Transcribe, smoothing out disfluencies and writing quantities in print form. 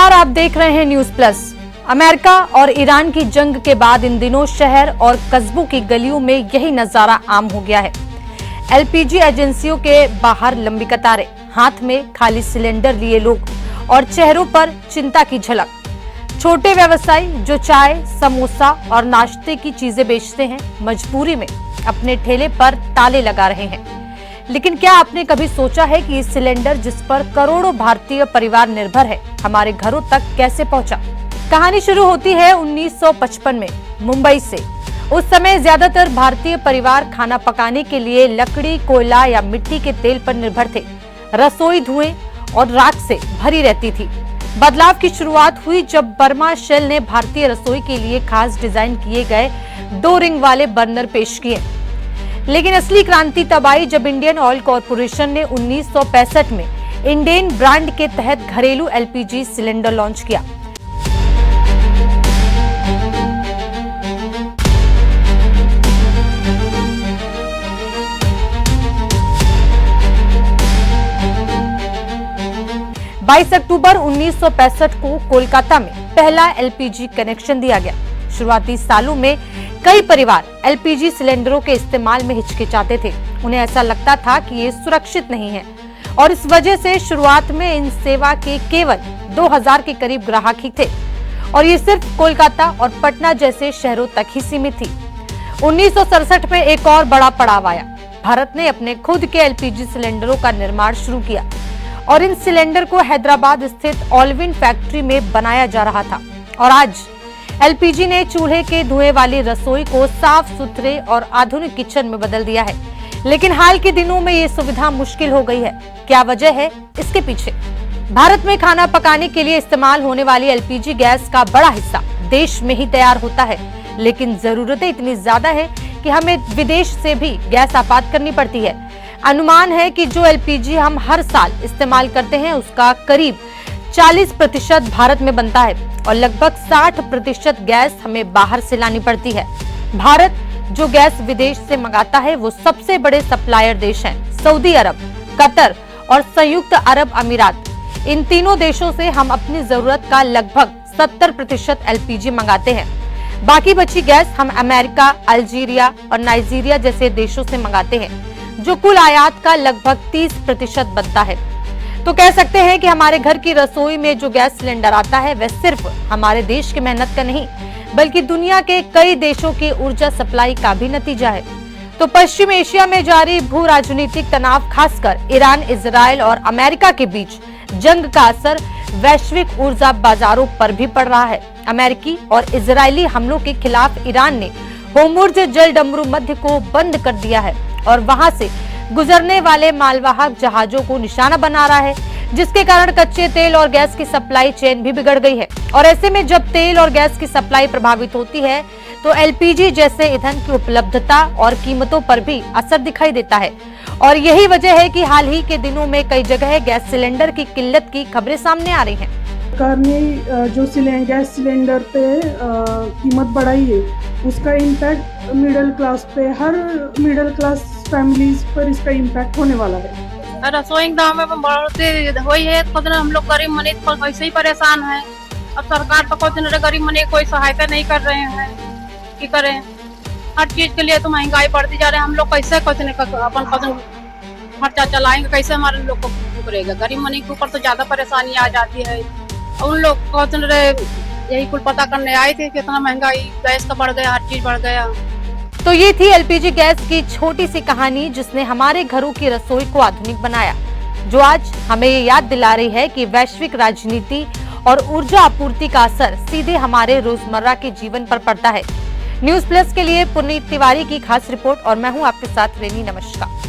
नमस्कार, आप देख रहे हैं न्यूज प्लस। अमेरिका और ईरान की जंग के बाद इन दिनों शहर और कस्बों की गलियों में यही नजारा आम हो गया है। एलपीजी एजेंसियों के बाहर लंबी कतारें, हाथ में खाली सिलेंडर लिए लोग और चेहरों पर चिंता की झलक। छोटे व्यवसायी जो चाय, समोसा और नाश्ते की चीजें बेचते हैं, मजबूरी में अपने ठेले पर ताले लगा रहे हैं। लेकिन क्या आपने कभी सोचा है कि इस सिलेंडर जिस पर करोड़ों भारतीय परिवार निर्भर है, हमारे घरों तक कैसे पहुंचा? कहानी शुरू होती है 1955 में मुंबई से। उस समय ज्यादातर भारतीय परिवार खाना पकाने के लिए लकड़ी, कोयला या मिट्टी के तेल पर निर्भर थे। रसोई धुएं और राख से भरी रहती थी। बदलाव की शुरुआत हुई जब बर्मा शेल ने भारतीय रसोई के लिए खास डिजाइन किए गए 2 रिंग वाले बर्नर पेश किए। लेकिन असली क्रांति तब आई जब इंडियन ऑयल कॉरपोरेशन ने 1965 में इंडेन ब्रांड के तहत घरेलू एलपीजी सिलेंडर लॉन्च किया। बाईस अक्टूबर 1965 को कोलकाता में पहला एलपीजी कनेक्शन दिया गया। शुरुआती सालों में कई परिवार एलपीजी सिलेंडरों के इस्तेमाल में हिचकिचाते थे। उन्हें ऐसा लगता था कि ये सुरक्षित नहीं है और इस वजह से शुरुआत में इन सेवा के केवल 2000 के करीब ग्राहक ही थे और ये सिर्फ कोलकाता और पटना जैसे शहरों तक ही सीमित थी। 1967 में एक और बड़ा पड़ाव आया। भारत ने अपने खुद के एलपीजी सिलेंडरों का निर्माण शुरू किया और इन सिलेंडर को हैदराबाद स्थित ऑलविन फैक्ट्री में बनाया जा रहा था। और आज एलपीजी ने चूल्हे के धुएं वाली रसोई को साफ सुथरे और आधुनिक किचन में बदल दिया है। लेकिन हाल के दिनों में ये सुविधा मुश्किल हो गई है। क्या वजह है इसके पीछे? भारत में खाना पकाने के लिए इस्तेमाल होने वाली एलपीजी गैस का बड़ा हिस्सा देश में ही तैयार होता है, लेकिन जरूरतें इतनी ज्यादा है कि हमें विदेश से भी गैस आयात करनी पड़ती है। अनुमान है कि जो एलपीजी हम हर साल इस्तेमाल करते हैं उसका करीब 40% भारत में बनता है और लगभग 60% गैस हमें बाहर से लानी पड़ती है। भारत जो गैस विदेश से मंगाता है वो सबसे बड़े सप्लायर देश हैं। सऊदी अरब, कतर और संयुक्त अरब अमीरात, इन तीनों देशों से हम अपनी जरूरत का लगभग 70% एलपीजी मंगाते हैं। बाकी बची गैस हम अमेरिका, अल्जीरिया और नाइजीरिया जैसे देशों से मंगाते हैं, जो कुल आयात का लगभग 30% बनता है। तो कह सकते हैं कि हमारे घर की रसोई में जो गैस सिलेंडर आता है वह सिर्फ हमारे देश की मेहनत का नहीं, बल्कि दुनिया के कई देशों की ऊर्जा सप्लाई का भी नतीजा है। तो पश्चिम एशिया में जारी भू राजनीतिक तनाव, खासकर ईरान, इजराइल और अमेरिका के बीच जंग का असर वैश्विक ऊर्जा बाजारों पर भी पड़ रहा है। अमेरिकी और इजरायली हमलों के खिलाफ ईरान ने होर्मुज़ जलडमरू मध्य को बंद कर दिया है और वहां से गुजरने वाले मालवाहक जहाजों को निशाना बना रहा है, जिसके कारण कच्चे तेल और गैस की सप्लाई चेन भी बिगड़ गई है। और ऐसे में जब तेल और गैस की सप्लाई प्रभावित होती है तो एलपीजी जैसे ईंधन की उपलब्धता और कीमतों पर भी असर दिखाई देता है। और यही वजह है कि हाल ही के दिनों में कई जगह गैस सिलेंडर की किल्लत की खबरें सामने आ रही हैं। सरकार ने जो गैस सिलेंडर पे कीमत बढ़ाई है, उसका इम्पैक्ट मिडिल क्लास पे, हर मिडिल क्लास फैमिलीज पर इसका इम्पैक्ट होने वाला है। रसोई दाम में बढ़ोतरी हुई है, खुद हम लोग गरीब मनी वैसे ही परेशान है। अब सरकार तो कुछ गरीब मनी कोई सहायता नहीं कर रहे हैं कि करें। हर चीज के लिए तो महंगाई बढ़ती जा रही है। हम लोग कैसे अपन खर्चा चलाएंगे, कैसे हमारे लोग को करेगा? गरीब मनी के ऊपर तो ज्यादा परेशानी आ जाती है। उन लोग यही कुल पता करने आए थे कि इतना महंगाई गैस का बढ़ गया, हर चीज बढ़ गया। तो ये थी एलपीजी गैस की छोटी सी कहानी, जिसने हमारे घरों की रसोई को आधुनिक बनाया, जो आज हमें ये याद दिला रही है कि वैश्विक राजनीति और ऊर्जा आपूर्ति का असर सीधे हमारे रोजमर्रा के जीवन पर पड़ता है। न्यूज प्लस के लिए पुनीत तिवारी की खास रिपोर्ट और मैं हूं आपके साथ रेनी। नमस्कार।